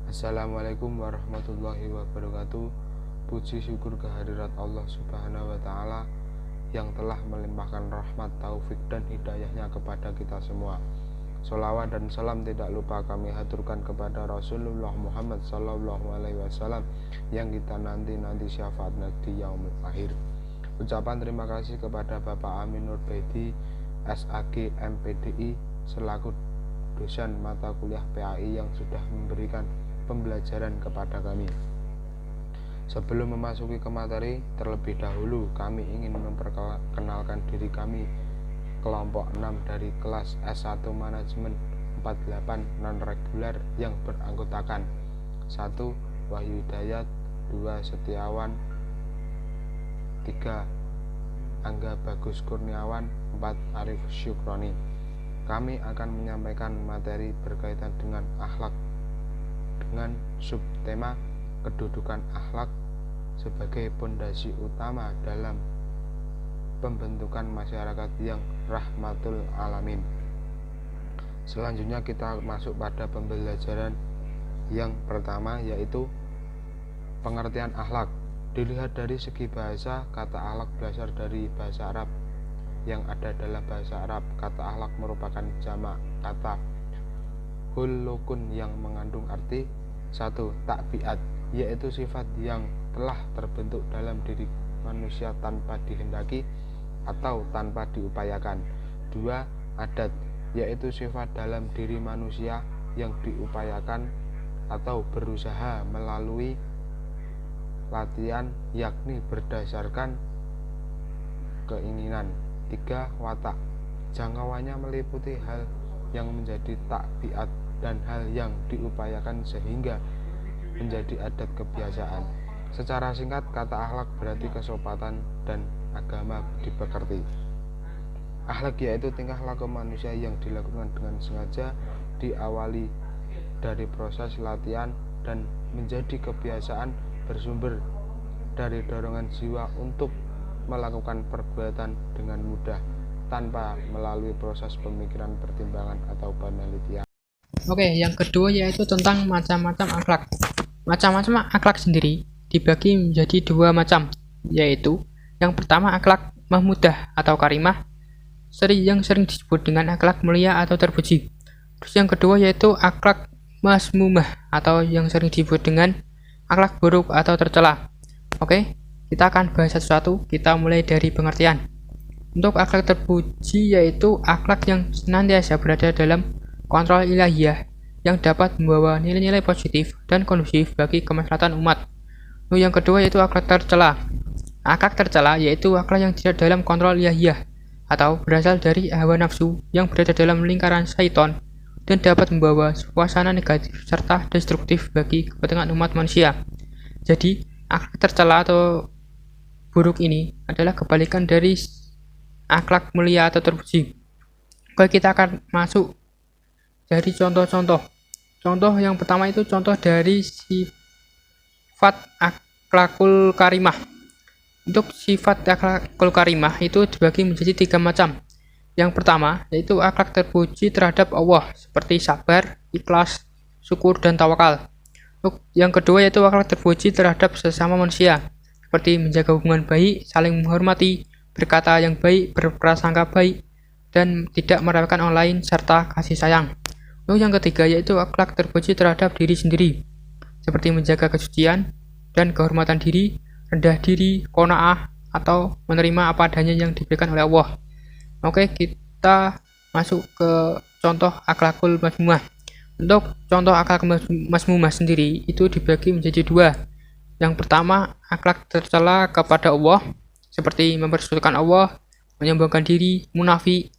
Assalamualaikum warahmatullahi wabarakatuh. Puji syukur kehadirat Allah Subhanahu wa Ta'ala yang telah melimpahkan rahmat, taufik, dan hidayahnya kepada kita semua. Sholawat dan salam tidak lupa kami haturkan kepada Rasulullah Muhammad Sallallahu Alaihi Wasallam yang kita nanti syafaatnya di yaumul akhir. Ucapan terima kasih kepada Bapak Amin Nur Baidi, SAG MPDI, selaku dosen mata kuliah PAI yang sudah memberikan pembelajaran kepada kami. Sebelum memasuki ke materi, terlebih dahulu kami ingin memperkenalkan diri kami, kelompok 6 dari kelas S1 Manajemen 48 non-reguler yang beranggotakan 1. Wahyu Hidayat, 2. Setiawan, 3. Angga Bagus Kurniawan, 4. Arif Syukroni. Kami akan menyampaikan materi berkaitan dengan akhlak dengan subtema kedudukan akhlak sebagai pondasi utama dalam pembentukan masyarakat yang rahmatul alamin. Selanjutnya kita masuk pada pembelajaran yang pertama, yaitu pengertian akhlak. Dilihat dari segi bahasa, kata akhlak berasal dari bahasa Arab yang ada dalam bahasa Arab. Kata akhlak merupakan jamak kata hulukun yang mengandung arti 1. Takbiat, yaitu sifat yang telah terbentuk dalam diri manusia tanpa dihendaki atau tanpa diupayakan. 2. Adat, yaitu sifat dalam diri manusia yang diupayakan atau berusaha melalui latihan, yakni berdasarkan keinginan. 3. Watak, jangkauannya meliputi hal yang menjadi takbiat dan hal yang diupayakan sehingga menjadi adat kebiasaan. Secara singkat, kata akhlak berarti kesopanan dan agama dipekerti. Akhlak yaitu tingkah laku manusia yang dilakukan dengan sengaja, diawali dari proses latihan dan menjadi kebiasaan, bersumber dari dorongan jiwa untuk melakukan perbuatan dengan mudah tanpa melalui proses pemikiran, pertimbangan, atau penelitian. Oke, yang kedua yaitu tentang macam-macam akhlak. Macam-macam akhlak sendiri dibagi menjadi dua macam, yaitu yang pertama akhlak mahmudah atau karimah, yang sering disebut dengan akhlak mulia atau terpuji. Terus yang kedua yaitu akhlak masmumah atau yang sering disebut dengan akhlak buruk atau tercela. Oke, kita akan bahas satu-satu. Kita mulai dari pengertian. Untuk akhlak terpuji yaitu akhlak yang senantiasa berada dalam kontrol ilahiyah yang dapat membawa nilai-nilai positif dan kondusif bagi kemaslahatan umat. Lalu yang kedua yaitu akhlak tercela. Akhlak tercela yaitu akhlak yang tidak dalam kontrol ilahiyah atau berasal dari hawa nafsu yang berada dalam lingkaran syaitan dan dapat membawa suasana negatif serta destruktif bagi kepentingan umat manusia. Jadi, akhlak tercela atau buruk ini adalah kebalikan dari akhlak mulia atau terpuji. Oke, kita akan masuk dari contoh-contoh. Contoh yang pertama itu contoh dari sifat akhlakul karimah. Untuk sifat akhlakul karimah itu dibagi menjadi 3 macam. Yang pertama yaitu akhlak terpuji terhadap Allah seperti sabar, ikhlas, syukur, dan tawakal. Yang kedua yaitu akhlak terpuji terhadap sesama manusia seperti menjaga hubungan baik, saling menghormati, berkata yang baik, berprasangka baik, dan tidak meremehkan orang lain serta kasih sayang. Lalu yang ketiga yaitu akhlak terpuji terhadap diri sendiri seperti menjaga kesucian dan kehormatan diri, rendah diri, qanaah, atau menerima apa adanya yang diberikan oleh Allah. Oke, kita masuk ke contoh akhlakul masmumah. Untuk contoh akhlak masmumah sendiri itu dibagi menjadi 2. Yang pertama akhlak tercela kepada Allah seperti mempersekutukan Allah, menyombongkan diri, munafik,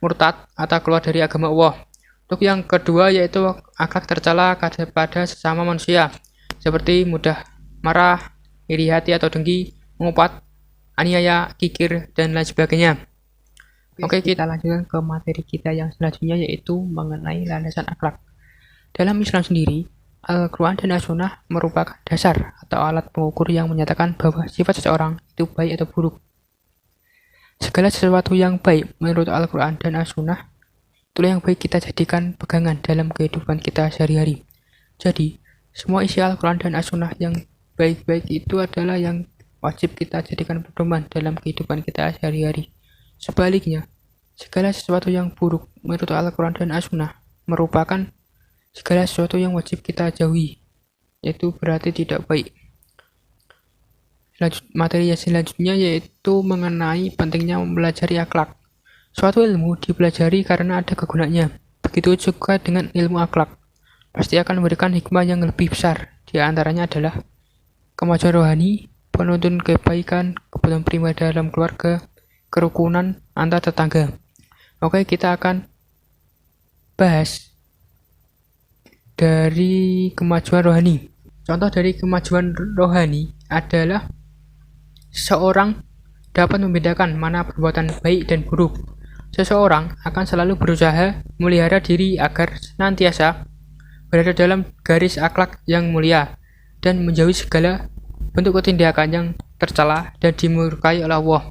murtad, atau keluar dari agama Allah. Untuk yang kedua yaitu akhlak tercela kepada sesama manusia seperti mudah marah, iri hati atau dengki, mengupat, aniaya, kikir, dan lain sebagainya. Oke, kita lanjutkan ke materi kita yang selanjutnya yaitu mengenai landasan akhlak. Dalam Islam sendiri, Al-Quran dan As-Sunnah merupakan dasar atau alat pengukur yang menyatakan bahwa sifat seseorang itu baik atau buruk. Segala sesuatu yang baik menurut Al-Quran dan As-Sunnah itulah yang baik kita jadikan pegangan dalam kehidupan kita sehari-hari. Jadi, Semua isi Al-Quran dan As-Sunnah yang baik-baik itu adalah yang wajib kita jadikan pedoman dalam kehidupan kita sehari-hari. Sebaliknya, segala sesuatu yang buruk menurut Al-Quran dan As-Sunnah merupakan segala sesuatu yang wajib kita jauhi, yaitu berarti tidak baik. Materi yang selanjutnya yaitu mengenai pentingnya mempelajari akhlak. Suatu ilmu dipelajari karena ada kegunaannya. Begitu juga dengan ilmu akhlak. Pasti akan memberikan hikmah yang lebih besar. Di antaranya adalah kemajuan rohani, penuntun kebaikan, kebutuhan primer dalam keluarga, kerukunan antar tetangga. Oke, kita akan bahas dari kemajuan rohani. Contoh dari kemajuan rohani adalah seseorang dapat membedakan mana perbuatan baik dan buruk. Seseorang akan selalu berusaha memelihara diri agar senantiasa berada dalam garis akhlak yang mulia dan menjauhi segala bentuk ketindakan yang tercela dan dimurkai oleh Allah.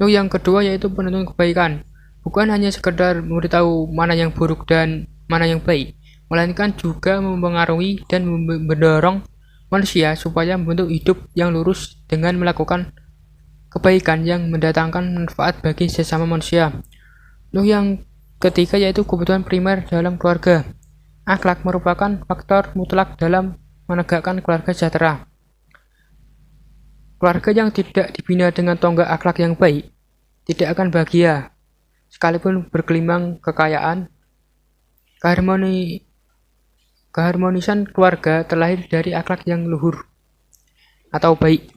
Lalu yang kedua yaitu penuntun kebaikan. Bukan hanya sekedar memberitahu mana yang buruk dan mana yang baik, melainkan juga mempengaruhi dan mendorong manusia supaya membentuk hidup yang lurus dengan melakukan kebaikan yang mendatangkan manfaat bagi sesama manusia. Lalu yang ketiga yaitu kebutuhan primer dalam keluarga. Akhlak merupakan faktor mutlak dalam menegakkan keluarga sejahtera. Keluarga yang tidak dibina dengan tonggak akhlak yang baik tidak akan bahagia, sekalipun bergelimang kekayaan. Keharmonisan keluarga terlahir dari akhlak yang luhur atau baik.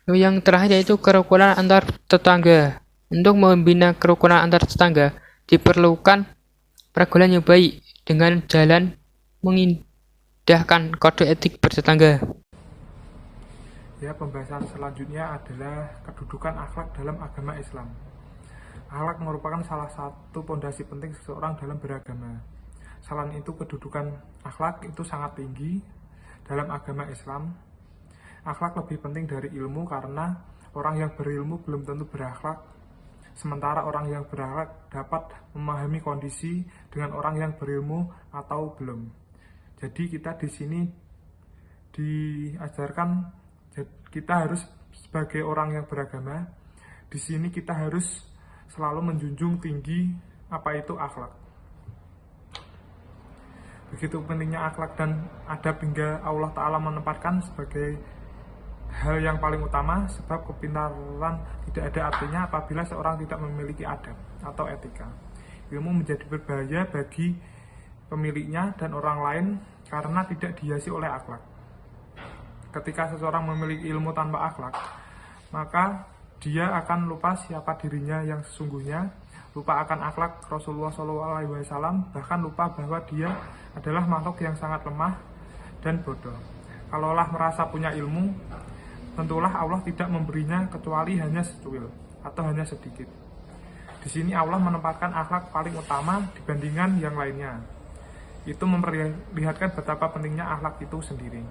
Lalu yang terakhir yaitu kerukunan antar tetangga. Untuk membina kerukunan antar tetangga diperlukan pergaulan yang baik dengan jalan mengindahkan kode etik bertetangga. Ya, pembahasan selanjutnya adalah kedudukan akhlak dalam agama Islam. Akhlak merupakan salah satu pondasi penting seseorang dalam beragama. Selain itu, kedudukan akhlak itu sangat tinggi dalam agama Islam. Akhlak lebih penting dari ilmu karena orang yang berilmu belum tentu berakhlak, sementara orang yang berakhlak dapat memahami kondisi dengan orang yang berilmu atau belum. Jadi kita di sini diajarkan kita harus sebagai orang yang beragama, di sini kita harus selalu menjunjung tinggi apa itu akhlak. Begitu pentingnya akhlak dan adab hingga Allah Ta'ala menempatkan sebagai hal yang paling utama, sebab kepintaran tidak ada artinya apabila seorang tidak memiliki adab atau etika. Ilmu menjadi berbahaya bagi pemiliknya dan orang lain karena tidak dihiasi oleh akhlak. Ketika seseorang memiliki ilmu tanpa akhlak, maka dia akan lupa siapa dirinya yang sesungguhnya, lupa akan akhlak Rasulullah SAW, bahkan lupa bahwa dia adalah makhluk yang sangat lemah dan bodoh. Kalaulah merasa punya ilmu, tentulah Allah tidak memberinya kecuali hanya secuil atau hanya sedikit. Di sini Allah menempatkan akhlak paling utama dibandingkan yang lainnya. Itu memperlihatkan betapa pentingnya akhlak itu sendiri.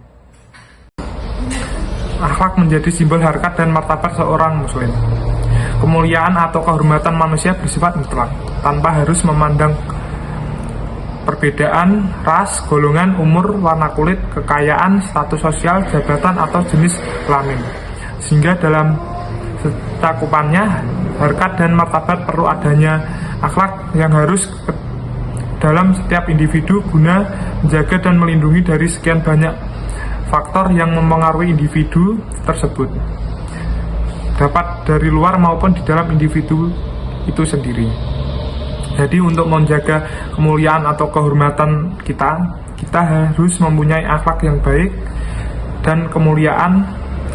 Akhlak menjadi simbol harkat dan martabat seorang muslim. Kemuliaan atau kehormatan manusia bersifat mutlak, tanpa harus memandang perbedaan ras, golongan, umur, warna kulit, kekayaan, status sosial, jabatan, atau jenis kelamin. Sehingga dalam cakupannya, harkat dan martabat perlu adanya akhlak yang harus dalam setiap individu guna menjaga dan melindungi dari sekian banyak faktor yang mempengaruhi individu tersebut, dapat dari luar maupun di dalam individu itu sendiri. Jadi untuk menjaga kemuliaan atau kehormatan kita harus mempunyai akhlak yang baik, dan kemuliaan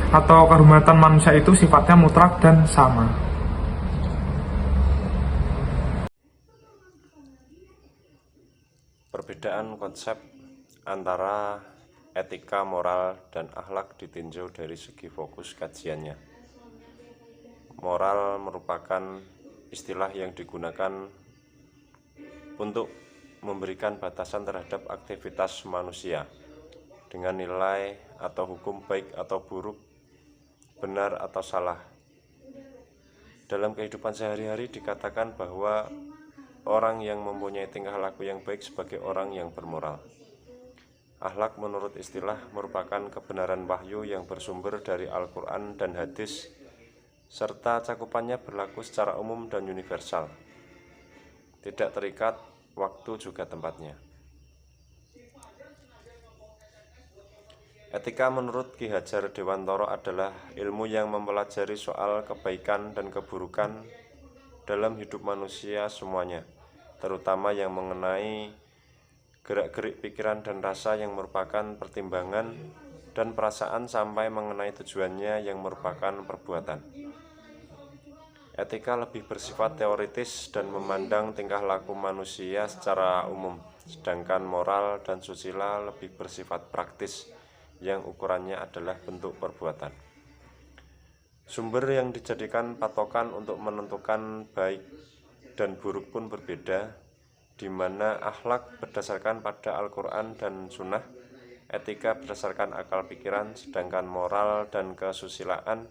atau kehormatan manusia itu sifatnya mutlak dan sama. Perbedaan konsep antara etika, moral, dan akhlak ditinjau dari segi fokus kajiannya. Moral merupakan istilah yang digunakan untuk memberikan batasan terhadap aktivitas manusia dengan nilai atau hukum baik atau buruk, benar atau salah. Dalam kehidupan sehari-hari dikatakan bahwa orang yang mempunyai tingkah laku yang baik sebagai orang yang bermoral. Akhlak menurut istilah merupakan kebenaran wahyu yang bersumber dari Al-Quran dan hadis, serta cakupannya berlaku secara umum dan universal, tidak terikat waktu juga tempatnya. Etika menurut Ki Hajar Dewantara adalah ilmu yang mempelajari soal kebaikan dan keburukan dalam hidup manusia semuanya, terutama yang mengenai gerak-gerik pikiran dan rasa yang merupakan pertimbangan dan perasaan sampai mengenai tujuannya yang merupakan perbuatan. Etika lebih bersifat teoritis dan memandang tingkah laku manusia secara umum, sedangkan moral dan susila lebih bersifat praktis yang ukurannya adalah bentuk perbuatan. Sumber yang dijadikan patokan untuk menentukan baik dan buruk pun berbeda, di mana akhlak berdasarkan pada Al-Quran dan Sunnah, etika berdasarkan akal pikiran, sedangkan moral dan kesusilaan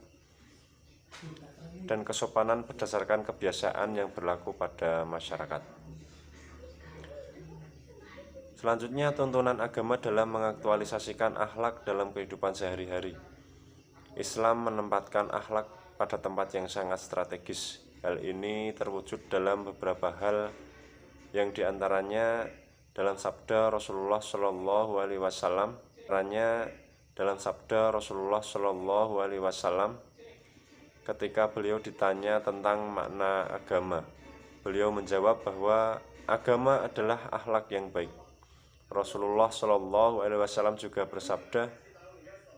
dan kesopanan berdasarkan kebiasaan yang berlaku pada masyarakat. Selanjutnya, tuntunan agama dalam mengaktualisasikan akhlak dalam kehidupan sehari-hari. Islam menempatkan akhlak pada tempat yang sangat strategis. Hal ini terwujud dalam beberapa hal, yang diantaranya dalam sabda Rasulullah Shallallahu Alaihi Wasallam. Ketika beliau ditanya tentang makna agama, beliau menjawab bahwa agama adalah akhlak yang baik. Rasulullah Shallallahu Alaihi Wasallam juga bersabda,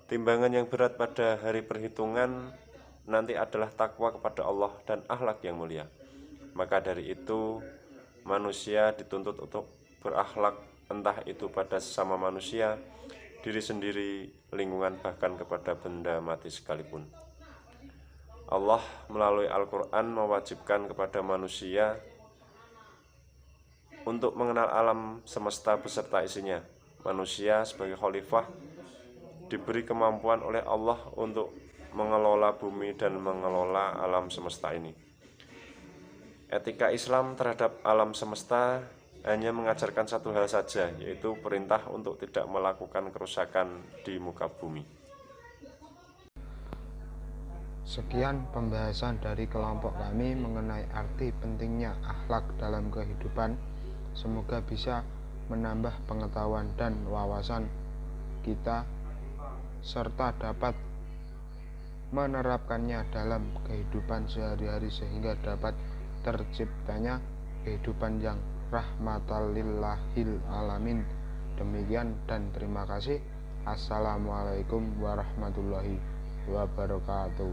timbangan yang berat pada hari perhitungan nanti adalah takwa kepada Allah dan akhlak yang mulia. Maka dari itu, manusia dituntut untuk berakhlak, entah itu pada sesama manusia, diri sendiri, lingkungan, bahkan kepada benda mati sekalipun. Allah melalui Al-Quran mewajibkan kepada manusia untuk mengenal alam semesta beserta isinya. Manusia sebagai khalifah diberi kemampuan oleh Allah untuk mengelola bumi dan mengelola alam semesta ini. Etika Islam terhadap alam semesta hanya mengajarkan satu hal saja, yaitu perintah untuk tidak melakukan kerusakan di muka bumi. Sekian pembahasan dari kelompok kami mengenai arti pentingnya akhlak dalam kehidupan. Semoga bisa menambah pengetahuan dan wawasan kita, serta dapat menerapkannya dalam kehidupan sehari-hari sehingga dapat terciptanya kehidupan yang rahmatan lillahil alamin. Demikian dan terima kasih. Assalamualaikum warahmatullahi wabarakatuh.